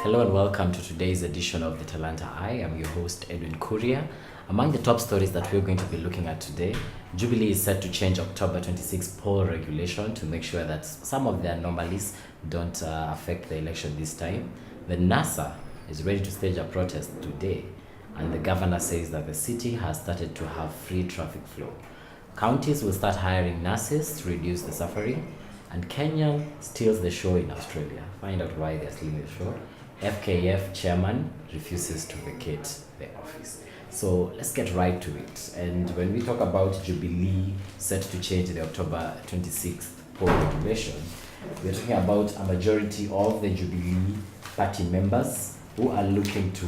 Hello and welcome to today's edition of the Talanta Eye. I'm your host, Edwin Kuria. Among the top stories that we're going to be looking at today, Jubilee is set to change October 26 poll regulation to make sure that some of the anomalies don't affect the election this time. The NASA is ready to stage a protest today, and the governor says that the city has started to have free traffic flow. Counties will start hiring nurses to reduce the suffering, and Kenya steals the show in Australia. Find out why they're stealing the show. FKF chairman refuses to vacate the office. So let's get right to it. And when we talk about Jubilee set to change the October 26th poll regulation, we're talking about a majority of the Jubilee party members who are looking to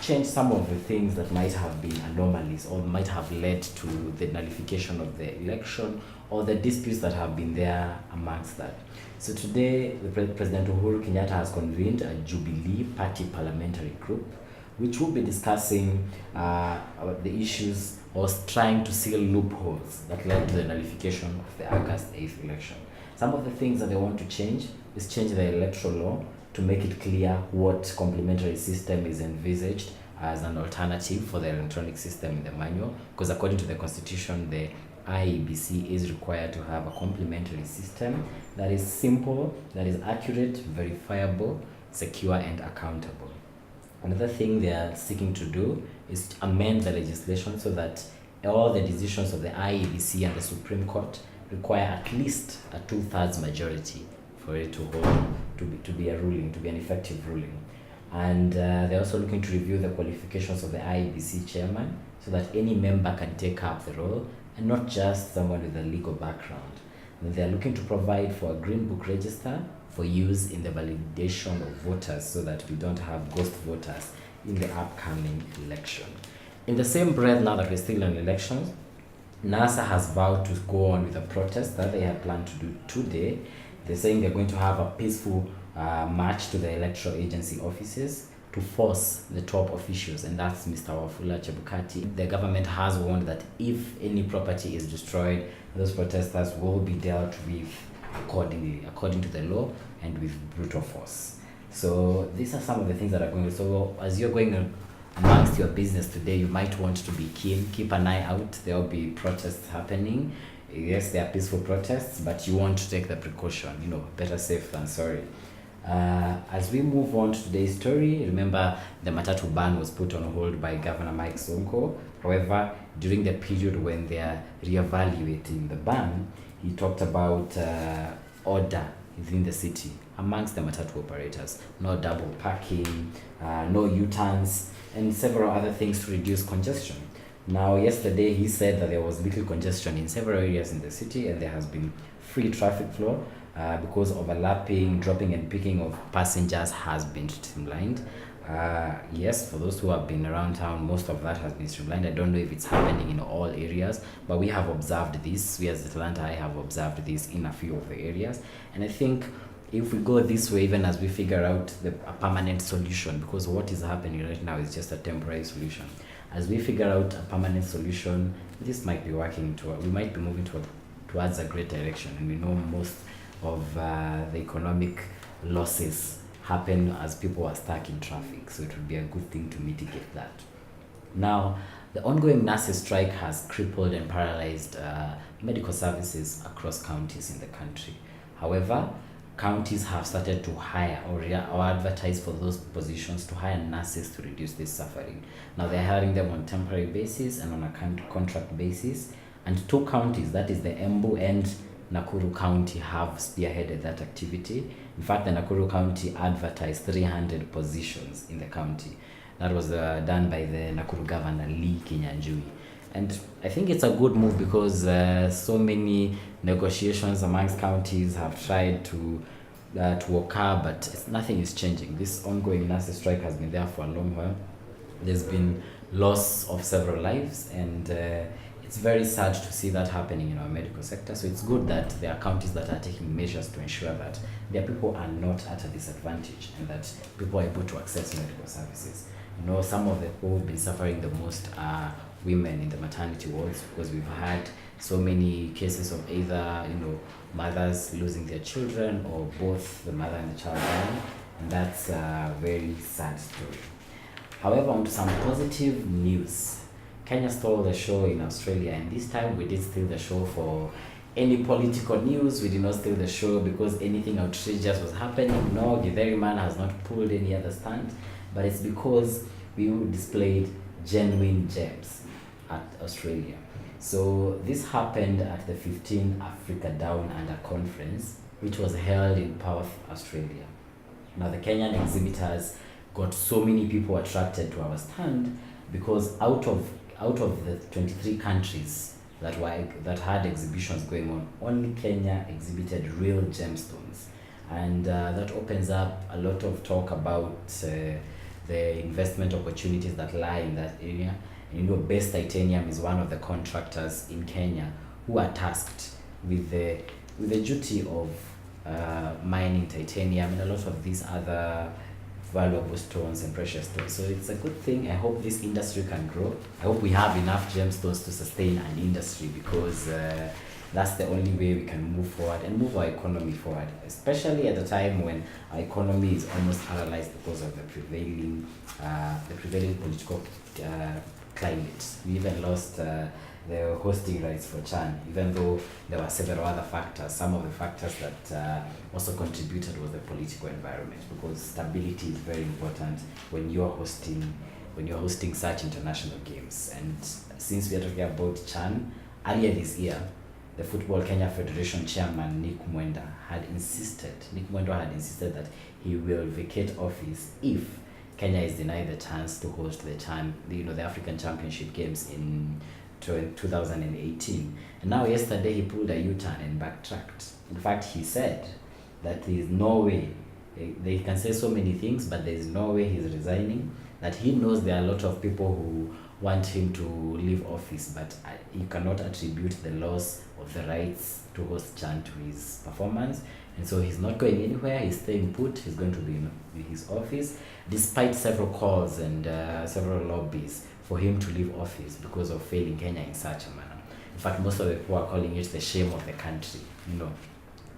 change some of the things that might have been anomalies or might have led to the nullification of the election or the disputes that have been there amongst that. So today, President Uhuru Kenyatta has convened a Jubilee Party parliamentary group, which will be discussing the issues or trying to seal loopholes that led to the nullification of the August 8th election. Some of the things that they want to change is change the electoral law to make it clear what complementary system is envisaged as an alternative for the electronic system in the manual, because according to the constitution, the IEBC is required to have a complementary system that is simple, that is accurate, verifiable, secure, and accountable. Another thing they are seeking to do is to amend the legislation so that all the decisions of the IEBC and the Supreme Court require at least a 2/3 majority for it to hold, to be a ruling, to be an effective ruling. And they're also looking to review the qualifications of the IEBC chairman so that any member can take up the role and not just someone with a legal background. And they're looking to provide for a green book register for use in the validation of voters so that we don't have ghost voters in the upcoming election. In the same breath, now that we're still in elections, NASA has vowed to go on with a protest that they had planned to do today. They're saying they're going to have a peaceful march to the electoral agency offices to force the top officials, and that's Mr. Wafula Chebukati. The government has warned that if any property is destroyed, those protesters will be dealt with accordingly, according to the law and with brutal force. So these are some of the things that are going on. So as you're going amongst your business today, you might want to be keen, keep an eye out. There will be protests happening. Yes, they are peaceful protests, but you want to take the precaution, better safe than sorry. As we move on to today's story, remember the Matatu ban was put on hold by Governor Mike Sonko. However, during the period when they are reevaluating the ban, he talked about order within the city amongst the Matatu operators. No double parking, no U-turns, and several other things to reduce congestion. Now, yesterday he said that there was little congestion in several areas in the city and there has been free traffic flow because overlapping, dropping and picking of passengers has been streamlined. Yes, for those who have been around town, most of that has been streamlined. I don't know if it's happening in all areas, but we have observed this. We as Atlanta, I have observed this in a few of the areas. And I think if we go this way, even as we figure out a permanent solution, because what is happening right now is just a temporary solution. As we figure out a permanent solution, this might be working we might be moving towards a great direction. And we know most of the economic losses happen as people are stuck in traffic. So it would be a good thing to mitigate that. Now, the ongoing nurses strike has crippled and paralyzed medical services across counties in the country. However, counties have started to hire or advertise for those positions to hire nurses to reduce this suffering. Now they're hiring them on temporary basis and on a contract basis. And two counties, that is the Embu and Nakuru County, have spearheaded that activity. In fact, the Nakuru County advertised 300 positions in the county. That was done by the Nakuru Governor, Lee Kinyanjui. And I think it's a good move because so many negotiations amongst counties have tried to occur, but nothing is changing. This ongoing nurses strike has been there for a long while. There's been loss of several lives, and it's very sad to see that happening in our medical sector. So it's good that there are counties that are taking measures to ensure that their people are not at a disadvantage and that people are able to access medical services. Some of the people who've been suffering the most are women in the maternity wards, because we've had so many cases of either mothers losing their children or both the mother and the child dying. and that's a very sad story. However, on to some positive news. Kenya stole the show in Australia, and this time we did steal the show for any political news. We did not steal the show because anything outrageous was happening. No, Githeri man has not pulled any other stunt, but it's because we displayed genuine gems at Australia. So this happened at the 15th Africa Down Under Conference, which was held in Perth, Australia. Now the Kenyan exhibitors got so many people attracted to our stand because out of the 23 countries that had exhibitions going on, only Kenya exhibited real gemstones, and that opens up a lot of talk about the investment opportunities that lie in that area. And Best Titanium is one of the contractors in Kenya who are tasked with the duty of mining titanium and a lot of these other valuable stones and precious stones. So it's a good thing. I hope this industry can grow. I hope we have enough gemstones to sustain an industry, because that's the only way we can move forward and move our economy forward, especially at a time when our economy is almost paralyzed because of the prevailing political climate. We even lost the hosting rights for Chan, even though there were several other factors. Some of the factors that also contributed was the political environment, because stability is very important when you're hosting such international games. And since we are talking about Chan, earlier this year, the Football Kenya Federation chairman Nick Mwendwa had insisted that he will vacate office if Kenya is denied the chance to host the African Championship Games in 2018. And now yesterday he pulled a U-turn and backtracked. In fact, he said that there is no way, they can say so many things, but there is no way he's resigning, that he knows there are a lot of people who want him to leave office, but he cannot attribute the loss of the rights to host Chan to his performance. And so he's not going anywhere, he's staying put, he's going to be in his office, despite several calls and several lobbies for him to leave office because of failing Kenya in such a manner. In fact, most of the people are calling it the shame of the country,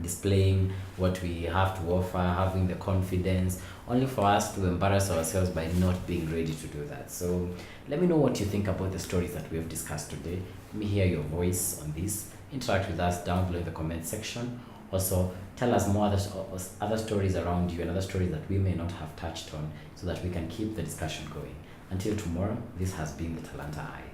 displaying what we have to offer, having the confidence, only for us to embarrass ourselves by not being ready to do that. So let me know what you think about the stories that we have discussed today. Let me hear your voice on this. Interact with us down below in the comment section. Also, tell us more other stories around you and other stories that we may not have touched on, so that we can keep the discussion going. Until tomorrow, this has been the Talanta Eye.